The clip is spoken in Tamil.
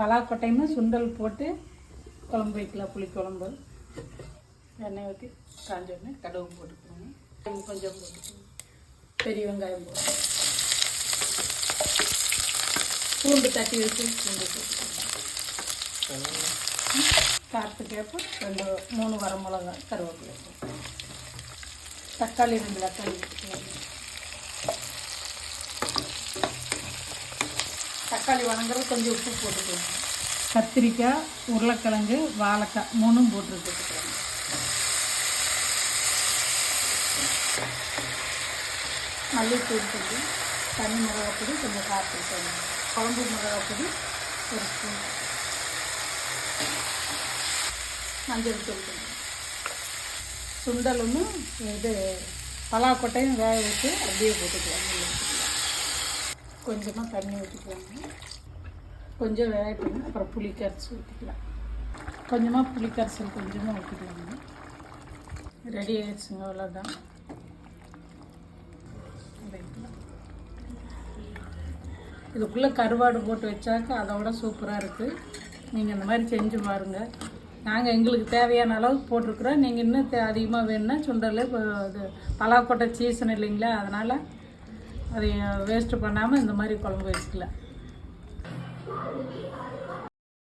பலாக்கொட்டையுமே சுண்டல் போட்டு குழம்பு வைக்கலாம். புளிக்குழம்பு எண்ணெய் ஊற்றி காஞ்ச உடனே கடுகு போட்டுக்கோங்க. கொஞ்சம் போட்டுக்கோங்க. பெரிய வெங்காயம் போட்டு பூண்டு தட்டி வச்சு பூண்டு போட்டுக்கோங்க. காரத்துக்கேற்ப 2-3 வரமிளகா கருவேப்பிலை. தக்காளி 2 தக்காளி போட்டுக்கோங்க. தக்காளி வணங்குறது கொஞ்சம் உப்பு போட்டுக்கோங்க. கத்திரிக்காய், உருளைக்கிழங்கு, வாழைக்காய் 3 போட்டு போட்டுக்கோங்க. மல்லித்தூள் கொஞ்சம், தனி மிளகாப்பொடி கொஞ்சம், காரத்துக்கு குழம்பு மிளகாப்பொடி 1 ஸ்பூன், மஞ்சள் தூள் கொஞ்சம். சுண்டலும் இது பலாக்கொட்டையும் வேக வச்சு அப்படியே போட்டுக்கலாம். கொஞ்சமாக தண்ணி ஊற்றிக்கலாங்க. கொஞ்சம் வேகட்டுங்க. அப்புறம் புளி கரைச்சி ஊற்றிக்கலாம். கொஞ்சமாக புளி கரைசல் கொஞ்சமாக ஊற்றிக்கலாங்க. ரெடி ஆகிடுச்சுங்க. அவ்வளோதான். இதுக்குள்ளே கருவாடு போட்டு வச்சாக்க அதோட சூப்பராக இருக்குது. நீங்கள் இந்த மாதிரி செஞ்சு பாருங்கள். நாங்கள் எங்களுக்கு தேவையான அளவுக்கு போட்டிருக்குறோம். நீங்கள் இன்னும் அதிகமாக வேணும்னா சுண்டல் இது பலாக்கொட்டை சீசன் இல்லைங்களா, அதனால் அதை வேஸ்ட்டு பண்ணாமல் இந்த மாதிரி குழம்பு வச்சுக்கலாம்.